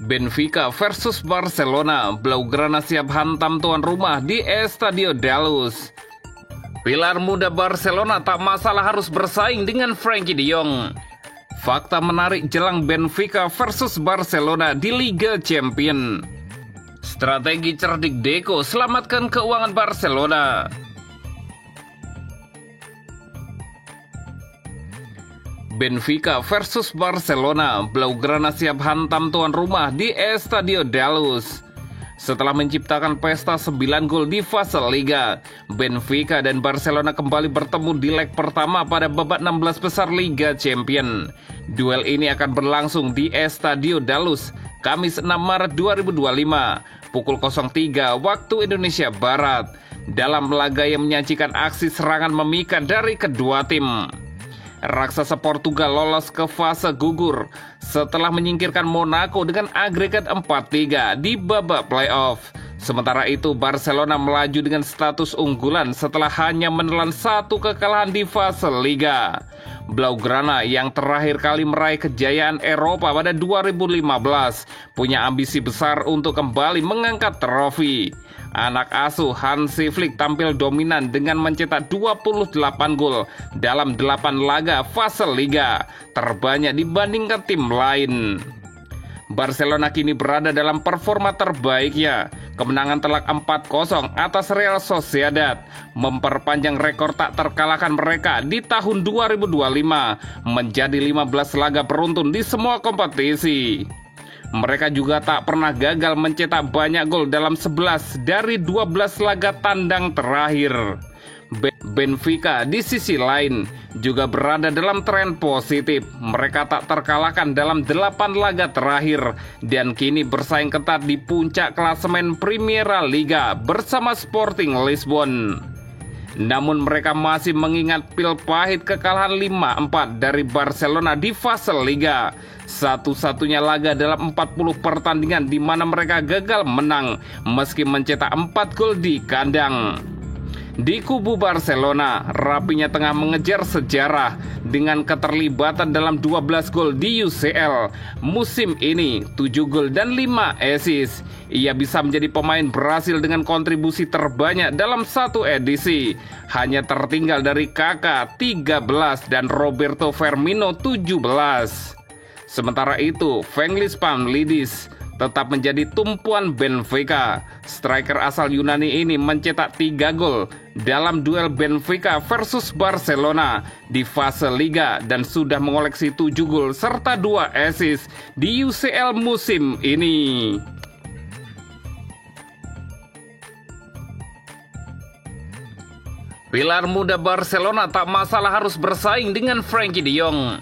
Benfica versus Barcelona, Blaugrana siap hantam tuan rumah di Estadio da Luz. Pilar muda Barcelona tak masalah harus bersaing dengan Frenkie de Jong. Fakta menarik jelang Benfica versus Barcelona di Liga Champions. Strategi cerdik Deco selamatkan keuangan Barcelona. Benfica versus Barcelona, Blaugrana siap hantam tuan rumah di Estadio da Luz. Setelah menciptakan pesta 9 gol di fase Liga, Benfica dan Barcelona kembali bertemu di leg pertama pada babak 16 besar Liga Champions. Duel ini akan berlangsung di Estadio da Luz, Kamis 6 Maret 2025, pukul 03 waktu Indonesia Barat, dalam laga yang menyajikan aksi serangan memikat dari kedua tim. Raksasa Portugal lolos ke fase gugur setelah menyingkirkan Monaco dengan agregat 4-3 di babak playoff. Sementara itu Barcelona melaju dengan status unggulan setelah hanya menelan 1 kekalahan di fase Liga. Blaugrana yang terakhir kali meraih kejayaan Eropa pada 2015 punya ambisi besar untuk kembali mengangkat trofi. Anak asuh Hansi Flick tampil dominan dengan mencetak 28 gol dalam 8 laga fase Liga, terbanyak dibandingkan tim lain. Barcelona kini berada dalam performa terbaiknya. Kemenangan telak 4-0 atas Real Sociedad memperpanjang rekor tak terkalahkan mereka di tahun 2025 menjadi 15 laga beruntun di semua kompetisi. Mereka juga tak pernah gagal mencetak banyak gol dalam 11 dari 12 laga tandang terakhir. Benfica di sisi lain juga berada dalam tren positif. Mereka tak terkalahkan dalam 8 laga terakhir dan kini bersaing ketat di puncak klasemen Primeira Liga bersama Sporting Lisbon. Namun mereka masih mengingat pil pahit kekalahan 5-4 dari Barcelona di fase Liga. Satu-satunya laga dalam 40 pertandingan di mana mereka gagal menang meski mencetak 4 gol di kandang. Di kubu Barcelona, rapinya tengah mengejar sejarah dengan keterlibatan dalam 12 gol di UCL. Musim ini 7 gol dan 5 assist. Ia bisa menjadi pemain Brasil dengan kontribusi terbanyak dalam satu edisi. Hanya tertinggal dari Kaká 13 dan Roberto Firmino 17. Sementara itu, Fenglis Pavlidis tetap menjadi tumpuan Benfica. Striker asal Yunani ini mencetak 3 gol dalam duel Benfica versus Barcelona di fase Liga dan sudah mengoleksi 7 gol serta 2 assist di UCL musim ini. Pilar muda Barcelona tak masalah harus bersaing dengan Frenkie de Jong.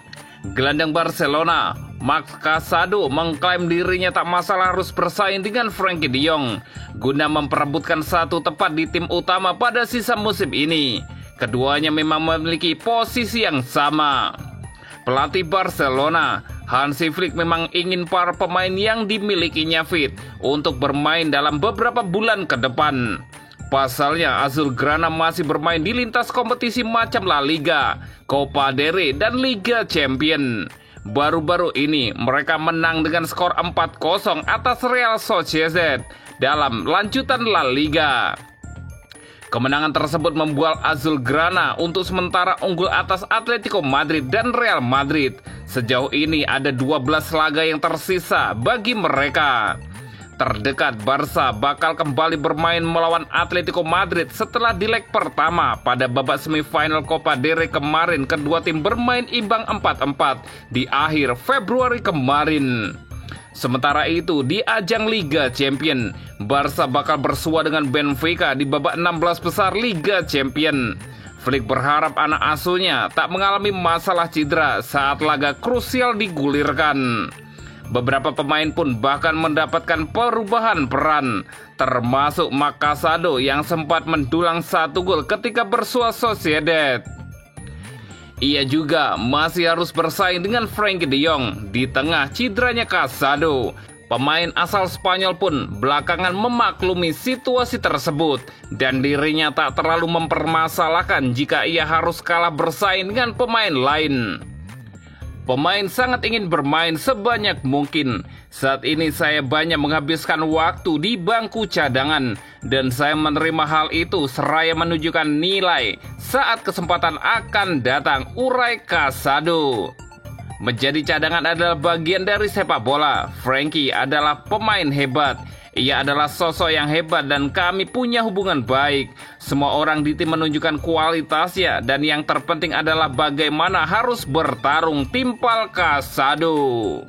Gelandang Barcelona, Marc Casado, mengklaim dirinya tak masalah harus bersaing dengan Frenkie de Jong guna memperebutkan satu tempat di tim utama pada sisa musim ini. Keduanya memang memiliki posisi yang sama. Pelatih Barcelona, Hansi Flick, memang ingin para pemain yang dimilikinya fit untuk bermain dalam beberapa bulan ke depan. Pasalnya, Azulgrana masih bermain di lintas kompetisi macam La Liga, Copa del Rey, dan Liga Champions. Baru-baru ini mereka menang dengan skor 4-0 atas Real Sociedad dalam lanjutan La Liga. Kemenangan tersebut membuat Azulgrana untuk sementara unggul atas Atletico Madrid dan Real Madrid. Sejauh ini ada 12 laga yang tersisa bagi mereka. Terdekat Barca bakal kembali bermain melawan Atletico Madrid setelah di leg pertama pada babak semifinal Copa del Rey kemarin. Kedua tim bermain imbang 4-4 di akhir Februari kemarin. Sementara itu di ajang Liga Champions, Barca bakal bersua dengan Benfica di babak 16 besar Liga Champions. Flick berharap anak asuhnya tak mengalami masalah cedera saat laga krusial digulirkan. Beberapa pemain pun bahkan mendapatkan perubahan peran, termasuk Marc Casado yang sempat mendulang 1 gol ketika bersua Sociedad. Ia juga masih harus bersaing dengan Frenkie de Jong di tengah cederanya Casado. Pemain asal Spanyol pun belakangan memaklumi situasi tersebut dan dirinya tak terlalu mempermasalahkan jika ia harus kalah bersaing dengan pemain lain. Pemain sangat ingin bermain sebanyak mungkin Saat ini saya banyak menghabiskan waktu di bangku cadangan dan saya menerima hal itu seraya menunjukkan nilai saat kesempatan akan datang, urai Casado. Menjadi cadangan adalah bagian dari sepak bola. Frankie adalah pemain hebat. Ia adalah sosok yang hebat dan kami punya hubungan baik. Semua orang di tim menunjukkan kualitasnya dan yang terpenting adalah bagaimana harus bertarung, timpal Casado.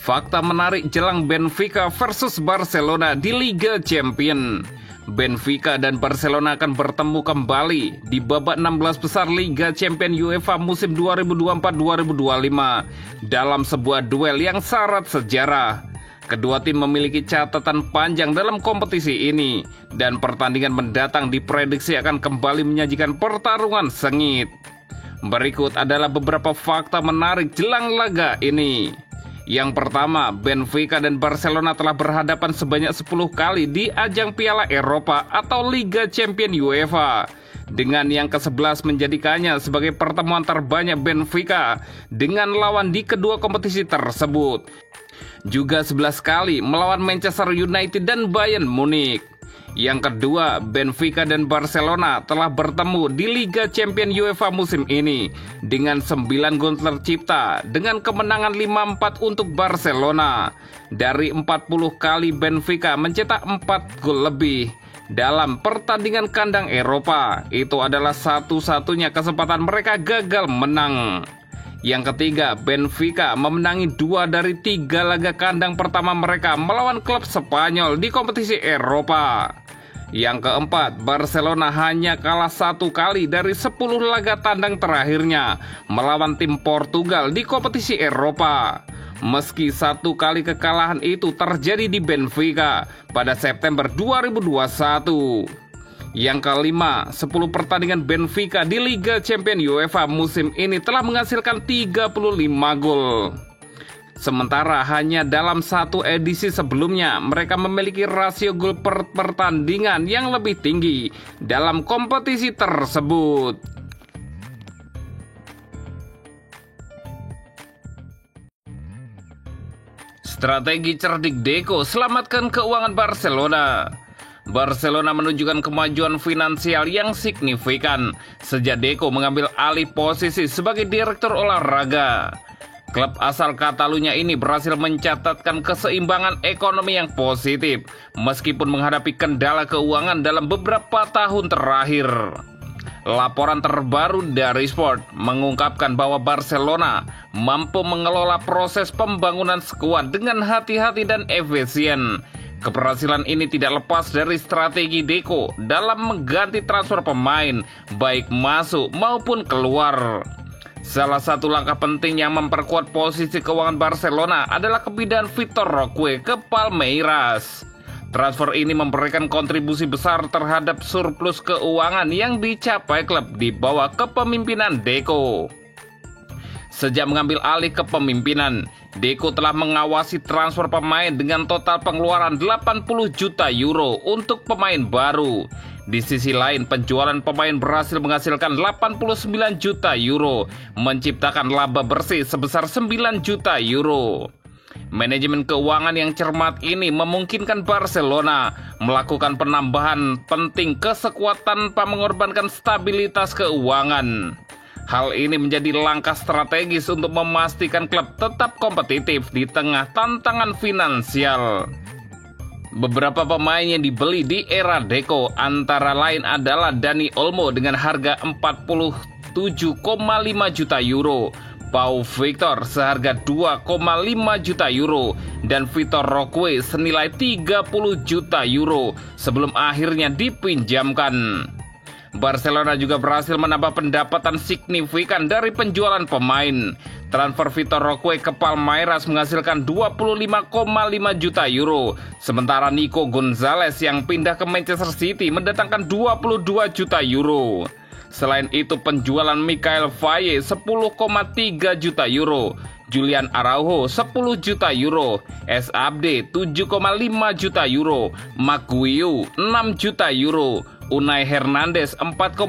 Fakta menarik jelang Benfica versus Barcelona di Liga Champions. Benfica dan Barcelona akan bertemu kembali di babak 16 besar Liga Champions UEFA musim 2024-2025 dalam sebuah duel yang syarat sejarah. Kedua tim memiliki catatan panjang dalam kompetisi ini dan pertandingan mendatang diprediksi akan kembali menyajikan pertarungan sengit. Berikut adalah beberapa fakta menarik jelang laga ini. Yang pertama, Benfica dan Barcelona telah berhadapan sebanyak 10 kali di ajang Piala Eropa atau Liga Champions UEFA. Dengan yang ke-11 menjadikannya sebagai pertemuan terbanyak Benfica dengan lawan di kedua kompetisi tersebut. Juga 11 kali melawan Manchester United dan Bayern Munich. Yang kedua, Benfica dan Barcelona telah bertemu di Liga Champions UEFA musim ini dengan 9 gol tercipta dengan kemenangan 5-4 untuk Barcelona. Dari 40 kali Benfica mencetak 4 gol lebih dalam pertandingan kandang Eropa. Itu adalah satu-satunya kesempatan mereka gagal menang. Yang ketiga, Benfica memenangi 2 dari 3 laga kandang pertama mereka melawan klub Spanyol di kompetisi Eropa. Yang keempat, Barcelona hanya kalah 1 kali dari 10 laga tandang terakhirnya melawan tim Portugal di kompetisi Eropa. Meski 1 kali kekalahan itu terjadi di Benfica pada September 2021. Yang kelima, 10 pertandingan Benfica di Liga Champions UEFA musim ini telah menghasilkan 35 gol. Sementara hanya dalam 1 edisi sebelumnya mereka memiliki rasio gol per pertandingan yang lebih tinggi dalam kompetisi tersebut. Strategi cerdik Deco selamatkan keuangan Barcelona. Barcelona menunjukkan kemajuan finansial yang signifikan sejak Deco mengambil alih posisi sebagai direktur olahraga. Klub asal Catalunya ini berhasil mencatatkan keseimbangan ekonomi yang positif meskipun menghadapi kendala keuangan dalam beberapa tahun terakhir. Laporan terbaru dari Sport mengungkapkan bahwa Barcelona mampu mengelola proses pembangunan skuad dengan hati-hati dan efisien. Keberhasilan ini tidak lepas dari strategi Deco dalam mengganti transfer pemain, baik masuk maupun keluar. Salah satu langkah penting yang memperkuat posisi keuangan Barcelona adalah kepindahan Vitor Roque ke Palmeiras. Transfer ini memberikan kontribusi besar terhadap surplus keuangan yang dicapai klub di bawah kepemimpinan Deco. Sejak mengambil alih kepemimpinan, Deco telah mengawasi transfer pemain dengan total pengeluaran 80 juta euro untuk pemain baru. Di sisi lain, penjualan pemain berhasil menghasilkan 89 juta euro, menciptakan laba bersih sebesar 9 juta euro. Manajemen keuangan yang cermat ini memungkinkan Barcelona melakukan penambahan penting ke skuad tanpa mengorbankan stabilitas keuangan. Hal ini menjadi langkah strategis untuk memastikan klub tetap kompetitif di tengah tantangan finansial. Beberapa pemain yang dibeli di era Deco antara lain adalah Dani Olmo dengan harga 47,5 juta euro, Pau Victor seharga 2,5 juta euro, dan Vitor Roque senilai 30 juta euro sebelum akhirnya dipinjamkan. Barcelona juga berhasil menambah pendapatan signifikan dari penjualan pemain. Transfer Vitor Roque ke Palmeiras menghasilkan 25,5 juta euro, sementara Nico Gonzalez yang pindah ke Manchester City mendatangkan 22 juta euro. Selain itu, penjualan Michael Faye 10,3 juta euro, Julian Araujo 10 juta euro, SABD 7,5 juta euro, Maguiu 6 juta euro, Unai Hernandez 4,5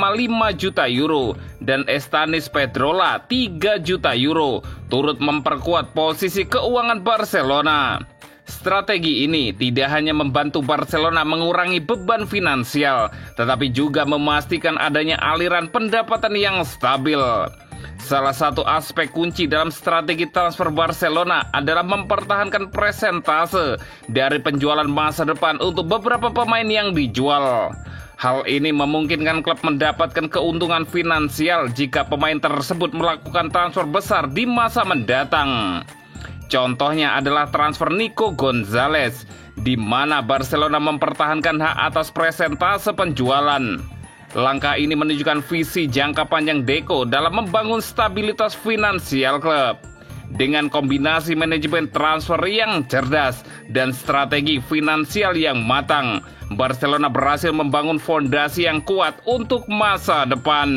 juta euro, dan Estanis Pedrola 3 juta euro, turut memperkuat posisi keuangan Barcelona. Strategi ini tidak hanya membantu Barcelona mengurangi beban finansial, tetapi juga memastikan adanya aliran pendapatan yang stabil. Salah satu aspek kunci dalam strategi transfer Barcelona adalah mempertahankan persentase dari penjualan masa depan untuk beberapa pemain yang dijual. Hal ini memungkinkan klub mendapatkan keuntungan finansial jika pemain tersebut melakukan transfer besar di masa mendatang. Contohnya adalah transfer Nico Gonzalez, di mana Barcelona mempertahankan hak atas persentase penjualan. Langkah ini menunjukkan visi jangka panjang Deco dalam membangun stabilitas finansial klub. Dengan kombinasi manajemen transfer yang cerdas dan strategi finansial yang matang, Barcelona berhasil membangun fondasi yang kuat untuk masa depan.